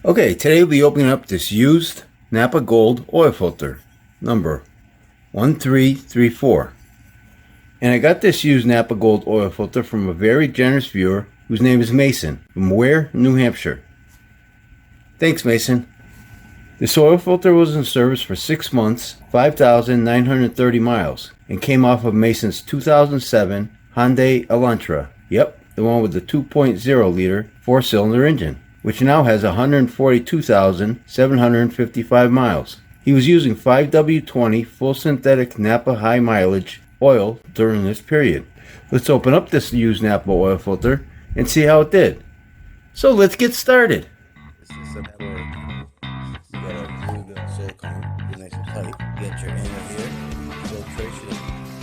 Okay, today we'll be opening up this used Napa Gold oil filter, number 1334. And I got this used Napa Gold oil filter from a very generous viewer whose name is Mason from Ware, New Hampshire. Thanks, Mason. This oil filter was in service for 6 months, 5,930 miles, and came off of Mason's 2007 Hyundai Elantra. Yep, the one with the 2.0 liter 4-cylinder engine, which now has 142,755 miles. He was using 5W20 full synthetic Napa high mileage oil during this period. Let's open up this used Napa oil filter and see how it did. So let's get started. This is something where you gotta glue the silicone, get nice and tight, get your angle here, filtration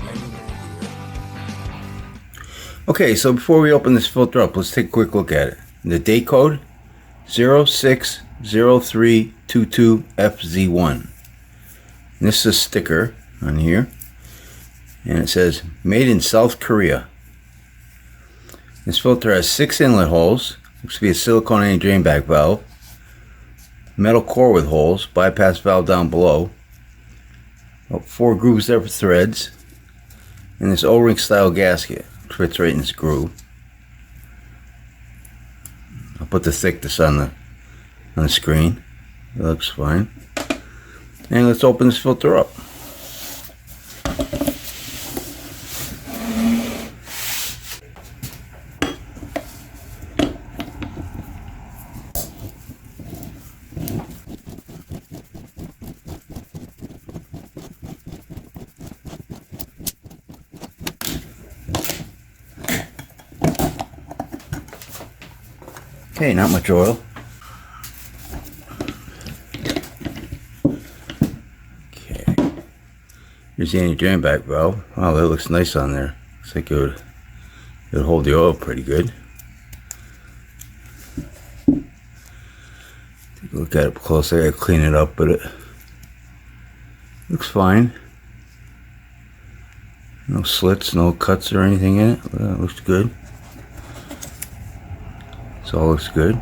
right in here. Okay, so before we open this filter up, let's take a quick look at it. The date code 060322FZ1. This is a sticker on here, and it says made in South Korea. This filter has 6 inlet holes. Looks to be a silicone drain back valve, metal core with holes, bypass valve down below, 4 grooves there for threads, and this O-ring style gasket fits right in this groove. I'll put the thickness on the screen. It looks fine. And let's open this filter up. Okay, not much oil. Okay, here's the anti-drain back valve. Wow, that looks nice on there. Looks like it would hold the oil pretty good. Take a look at it close. I gotta clean it up, but it looks fine. No slits, no cuts or anything in it. It looks good. So all looks good.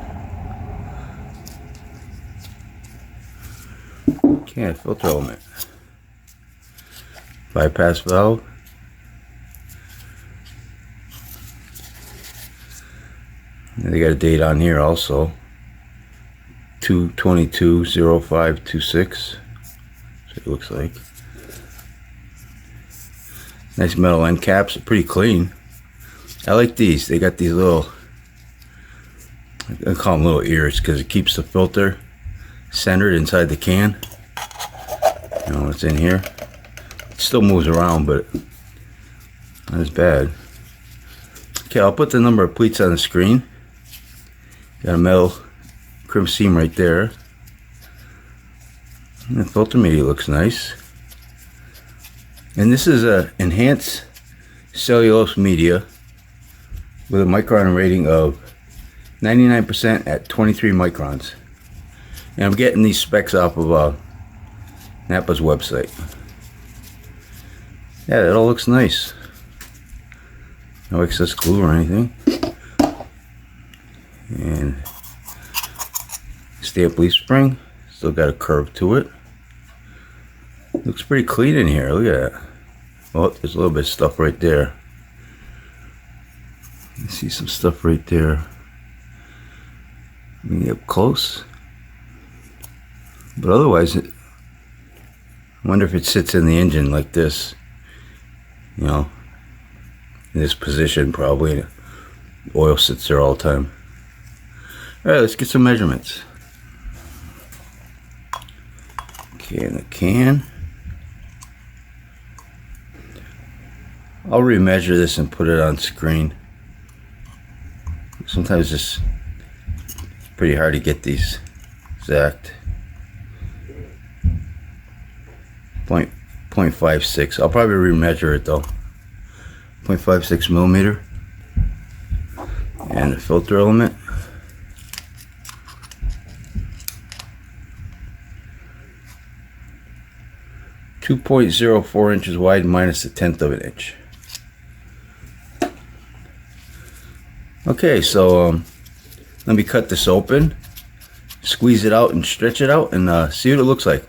Okay, filter element. Bypass valve. And they got a date on here also. 2/22/05/26. So it looks like. Nice metal end caps, pretty clean. I like these. They got these little, I call them little ears because it keeps the filter centered inside the can. You know what's in here. It still moves around, but not as bad. Okay, I'll put the number of pleats on the screen. Got a metal crimp seam right there. And the filter media looks nice. And this is a enhanced cellulose media with a micron rating of 99% at 23 microns. And I'm getting these specs off of Napa's website. Yeah, that all looks nice. No excess glue or anything. And stamp leaf spring. Still got a curve to it. Looks pretty clean in here. Look at that. Oh, there's a little bit of stuff right there. You see some stuff right there. Let me get up close. But otherwise, I wonder if it sits in the engine like this. You know, in this position probably. The oil sits there all the time. Alright, let's get some measurements. Okay, in the can. I'll remeasure this and put it on screen. Sometimes it's pretty hard to get these exact. 0.56. I'll probably remeasure it though. 0.56 millimeter. And the filter element. .04 inches wide minus a 1/10 of an inch. Okay, so let me cut this open squeeze it out and stretch it out and see what it looks like.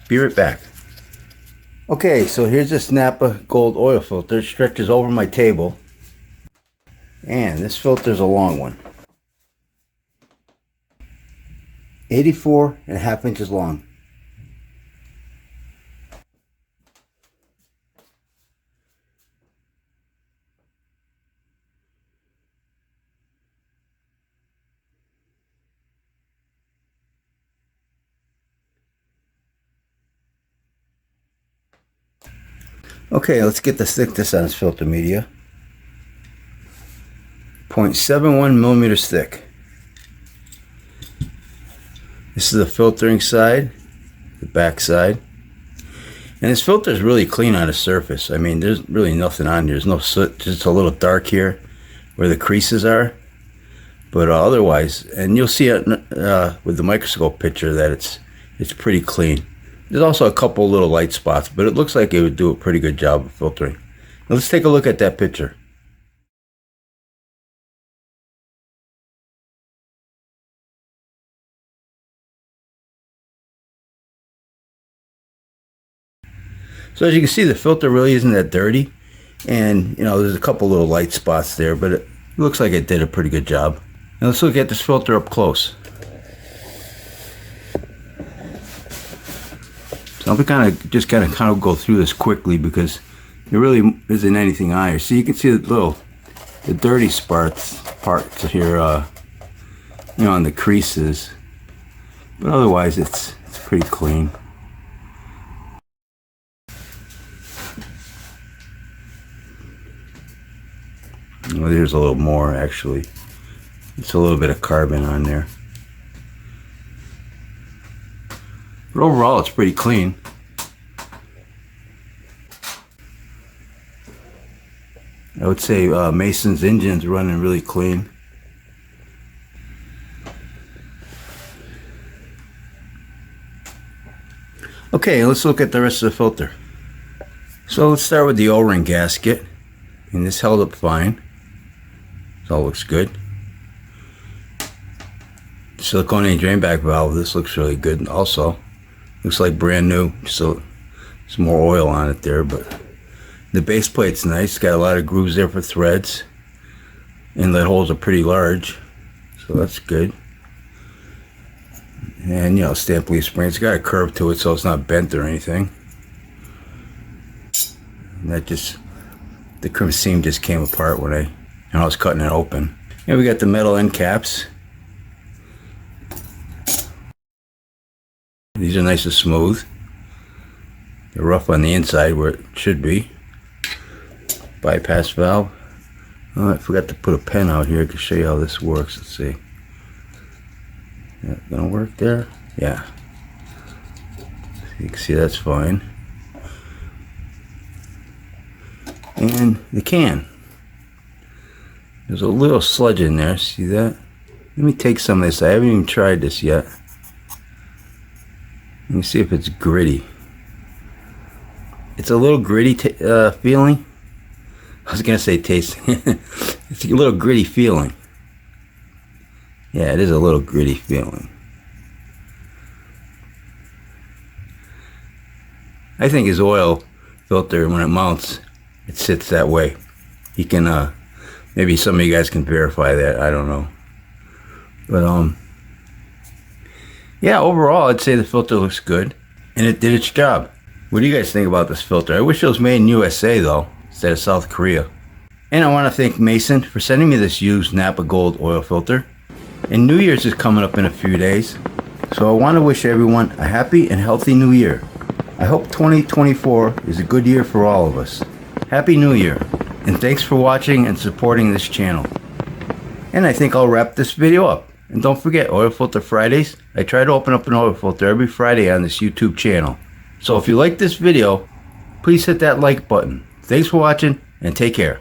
Be right back. Okay, so here's this Napa Gold oil filter. It stretches over my table. And this filter's a long one. 84.5 inches long. Okay, let's get the thickness on this filter media. 0.71 millimeters thick. This is the filtering side, the back side. And this filter is really clean on the surface. I mean, there's really nothing on here. There's no soot, just a little dark here where the creases are. But otherwise, and you'll see it with the microscope picture that it's pretty clean. There's also a couple little light spots, but it looks like it would do a pretty good job of filtering. Now let's take a look at that picture. So as you can see, the filter really isn't that dirty, and you know, there's a couple little light spots there, but it looks like it did a pretty good job. Now let's look at this filter up close. So I'm gonna just kind of go through this quickly because there really isn't anything on here. So you can see the dirty parts here, you know, on the creases, but otherwise it's pretty clean. Well, there's a little more actually. It's a little bit of carbon on there. But overall, it's pretty clean. I would say Mason's engine's running really clean. Okay, let's look at the rest of the filter. So let's start with the O-ring gasket. And this held up fine. This all looks good. Silicone drain back valve, this looks really good also. Looks like brand new, so some more oil on it there, but the base plate's nice. Got a lot of grooves there for threads. Inlet holes are pretty large, so that's good. And you know, stamp leaf spring. It's got a curve to it, so it's not bent or anything. And that just, the crimp seam just came apart when I was cutting it open. And we got the metal end caps. These are nice and smooth. They're rough on the inside where it should be. Bypass valve. Oh, I forgot to put a pen out here to show you how this works. Let's see. That gonna work there? Yeah. So you can see that's fine. And the can. There's a little sludge in there. See that? Let me take some of this. I haven't even tried this yet. Let me see if it's gritty. It's a little gritty feeling. I was gonna say tasting. It's a little gritty feeling. Yeah, it is a little gritty feeling. I think his oil filter, when it mounts, it sits that way. You can, maybe some of you guys can verify that. I don't know. But, yeah, overall, I'd say the filter looks good. And it did its job. What do you guys think about this filter? I wish it was made in USA, though, instead of South Korea. And I want to thank Mason for sending me this used Napa Gold oil filter. And New Year's is coming up in a few days. So I want to wish everyone a happy and healthy New Year. I hope 2024 is a good year for all of us. Happy New Year. And thanks for watching and supporting this channel. And I think I'll wrap this video up. And don't forget, Oil Filter Fridays. I try to open up an oil filter every Friday on this YouTube channel. So if you like this video, please hit that like button. Thanks for watching and take care.